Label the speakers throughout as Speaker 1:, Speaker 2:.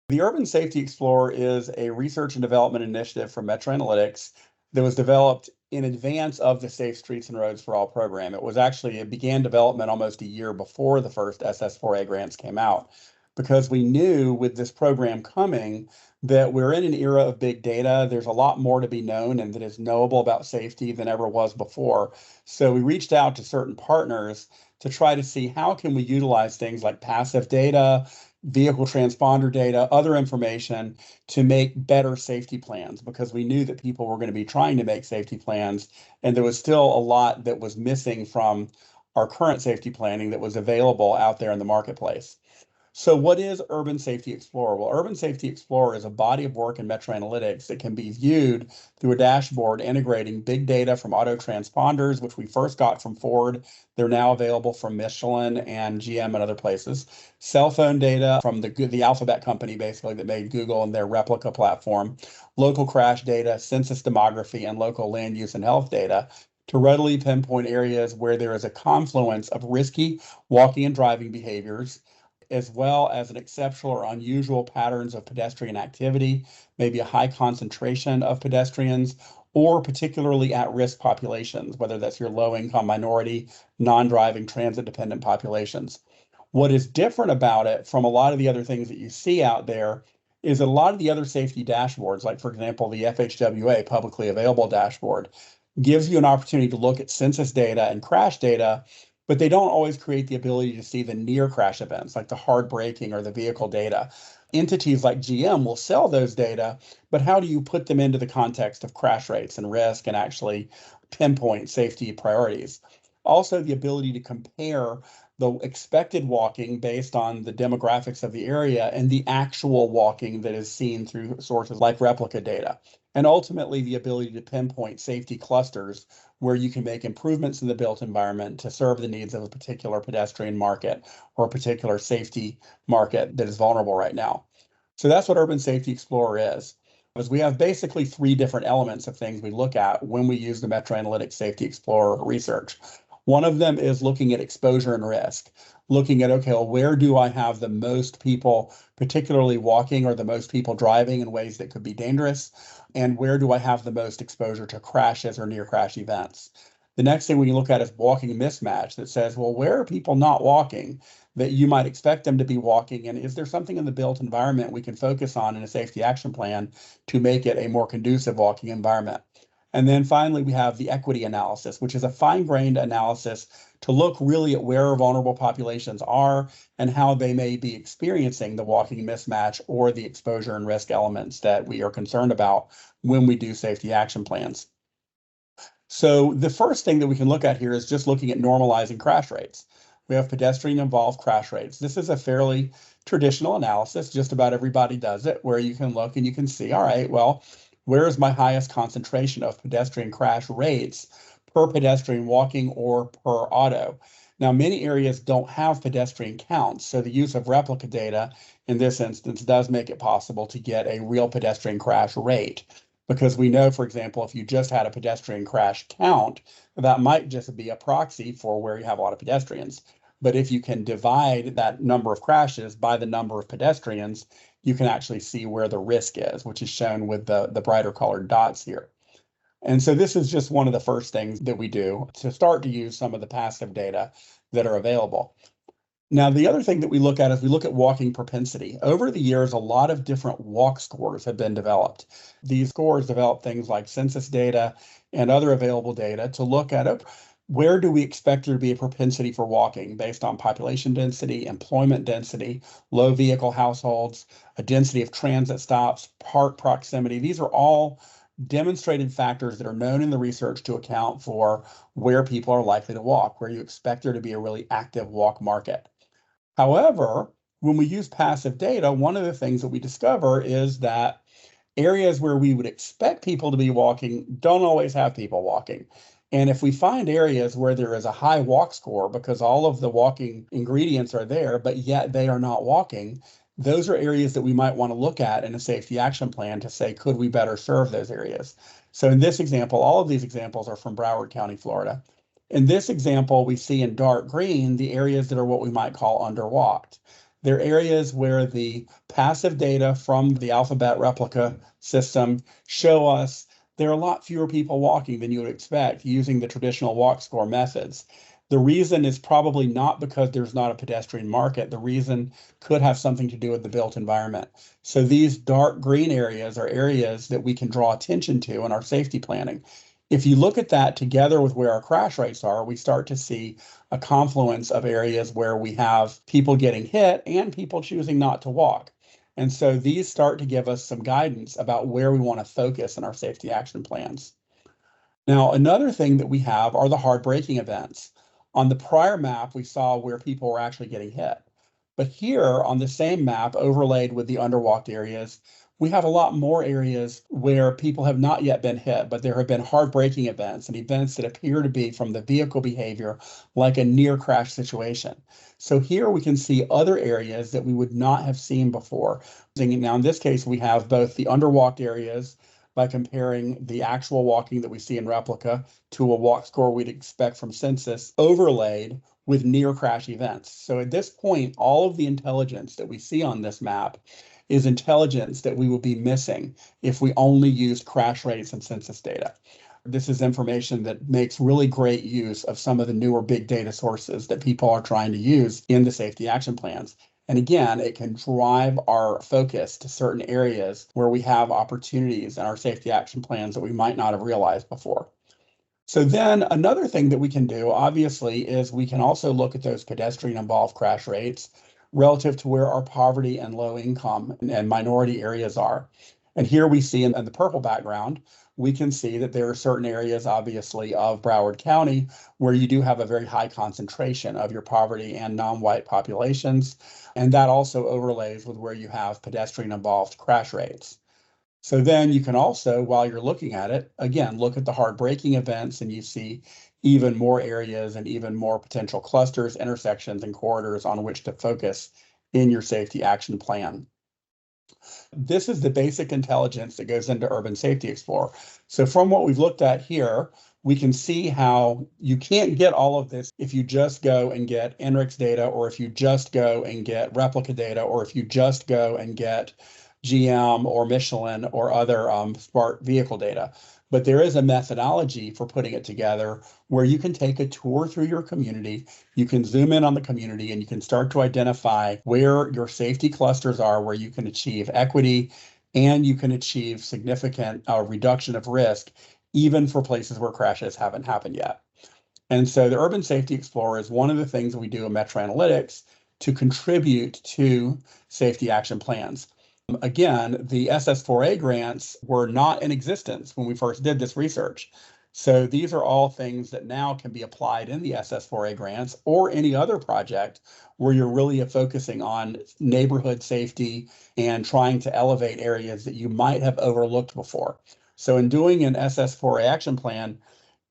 Speaker 1: The Urban Safety Explorer is a research and development initiative from Metro Analytics that was developed in advance of the Safe Streets and Roads for All program. It began development almost a year before the first SS4A grants came out because we knew with this program coming that we're in an era of big data. There's a lot more to be known and that is knowable about safety than ever was before. So we reached out to certain partners to try to see how can we utilize things like passive data, vehicle transponder data, other information to make better safety plans because we knew that people were going to be trying to make safety plans and there was still a lot that was missing from our current safety planning that was available out there in the marketplace. So what is Urban Safety Explorer? Well, Urban Safety Explorer is a body of work in Metro Analytics that can be viewed through a dashboard integrating big data from auto transponders, which we first got from Ford. They're now available from Michelin and GM and other places. Cell phone data from the Alphabet company, basically, that made Google and their Replica platform. Local crash data, census demography, and local land use and health data to readily pinpoint areas where there is a confluence of risky walking and driving behaviors as well as an exceptional or unusual patterns of pedestrian activity, maybe a high concentration of pedestrians, or particularly at-risk populations, whether that's your low-income minority, non-driving, transit-dependent populations. What is different about it from a lot of the other things that you see out there is that a lot of the other safety dashboards, like for example, the FHWA publicly available dashboard, gives you an opportunity to look at census data and crash data, but they don't always create the ability to see the near crash events, like the hard braking or the vehicle data. Entities like GM will sell those data, but how do you put them into the context of crash rates and risk and actually pinpoint safety priorities? Also, the ability to compare the expected walking based on the demographics of the area and the actual walking that is seen through sources like replica data. And ultimately, the ability to pinpoint safety clusters where you can make improvements in the built environment to serve the needs of a particular pedestrian market or a particular safety market that is vulnerable right now. So that's what Urban Safety Explorer is we have basically three different elements of things we look at when we use the Metro Analytics Safety Explorer research. One of them is looking at exposure and risk, looking at, okay, well, where do I have the most people, particularly walking or the most people driving in ways that could be dangerous? And where do I have the most exposure to crashes or near crash events? The next thing we look at is walking mismatch that says, well, where are people not walking that you might expect them to be walking? And is there something in the built environment we can focus on in a safety action plan to make it a more conducive walking environment? And then finally, we have the equity analysis, which is a fine-grained analysis to look really at where vulnerable populations are and how they may be experiencing the walking mismatch or the exposure and risk elements that we are concerned about when we do safety action plans. So the first thing that we can look at here is just looking at normalizing crash rates. We have pedestrian involved crash rates. This is a fairly traditional analysis. Just about everybody does it, where you can look and you can see, all right, well, where is my highest concentration of pedestrian crash rates per pedestrian walking or per auto? Now, many areas don't have pedestrian counts, so the use of replica data in this instance does make it possible to get a real pedestrian crash rate. Because we know, for example, if you just had a pedestrian crash count, that might just be a proxy for where you have a lot of pedestrians. But if you can divide that number of crashes by the number of pedestrians, you can actually see where the risk is, which is shown with the brighter colored dots here. And so this is just one of the first things that we do to start to use some of the passive data that are available. Now, the other thing that we look at is we look at walking propensity. Over the years, a lot of different walk scores have been developed. These scores develop things like census data and other available data to look at where do we expect there to be a propensity for walking based on population density, employment density, low vehicle households, a density of transit stops, park proximity. These are all demonstrated factors that are known in the research to account for where people are likely to walk, where you expect there to be a really active walk market. However, when we use passive data, one of the things that we discover is that areas where we would expect people to be walking don't always have people walking. And if we find areas where there is a high walk score because all of the walking ingredients are there, but yet they are not walking, those are areas that we might want to look at in a safety action plan to say, could we better serve those areas? So in this example, all of these examples are from Broward County, Florida. In this example, we see in dark green the areas that are what we might call underwalked. They're areas where the passive data from the alphabet replica system show us there are a lot fewer people walking than you would expect using the traditional walk score methods. The reason is probably not because there's not a pedestrian market. The reason could have something to do with the built environment. So these dark green areas are areas that we can draw attention to in our safety planning. If you look at that together with where our crash rates are, we start to see a confluence of areas where we have people getting hit and people choosing not to walk. And so these start to give us some guidance about where we want to focus in our safety action plans. Now, another thing that we have are the hard braking events. On the prior map, we saw where people were actually getting hit. But here on the same map, overlaid with the underwalked areas, we have a lot more areas where people have not yet been hit, but there have been hard braking events and events that appear to be from the vehicle behavior like a near crash situation. So here we can see other areas that we would not have seen before. Now, in this case, we have both the underwalked areas by comparing the actual walking that we see in replica to a walk score we'd expect from census overlaid with near crash events. So at this point, all of the intelligence that we see on this map is intelligence that we will be missing if we only used crash rates and census data. This is information that makes really great use of some of the newer big data sources that people are trying to use in the safety action plans. And again, it can drive our focus to certain areas where we have opportunities in our safety action plans that we might not have realized before. So then another thing that we can do, obviously, is we can also look at those pedestrian involved crash rates relative to where our poverty and low income and minority areas are. And here we see in the purple background, we can see that there are certain areas, obviously, of Broward County where you do have a very high concentration of your poverty and non-white populations. And that also overlays with where you have pedestrian involved crash rates. So then you can also, while you're looking at it, again, look at the hard braking events and you see even more areas and even more potential clusters, intersections, and corridors on which to focus in your safety action plan. This is the basic intelligence that goes into Urban Safety Explorer. So from what we've looked at here, we can see how you can't get all of this if you just go and get NRICS data, or if you just go and get replica data, or if you just go and get GM or Michelin or other smart vehicle data. But there is a methodology for putting it together where you can take a tour through your community, you can zoom in on the community, and you can start to identify where your safety clusters are, where you can achieve equity and you can achieve significant reduction of risk, even for places where crashes haven't happened yet. And so the Urban Safety Explorer is one of the things we do in Metro Analytics to contribute to safety action plans. Again, the SS4A grants were not in existence when we first did this research. So these are all things that now can be applied in the SS4A grants or any other project where you're really focusing on neighborhood safety and trying to elevate areas that you might have overlooked before. So in doing an SS4A action plan,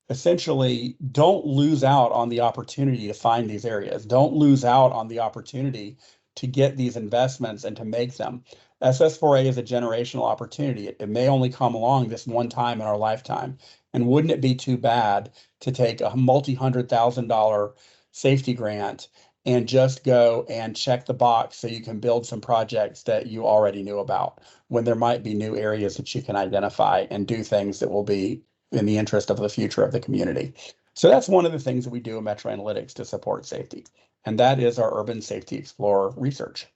Speaker 1: essentially don't lose out on the opportunity to find these areas. Don't lose out on the opportunity to get these investments and to make them. SS4A is a generational opportunity. It may only come along this one time in our lifetime. And wouldn't it be too bad to take a multi-$100,000 safety grant and just go and check the box so you can build some projects that you already knew about, when there might be new areas that you can identify and do things that will be in the interest of the future of the community. So that's one of the things that we do in Metro Analytics to support safety. And that is our Urban Safety Explorer research.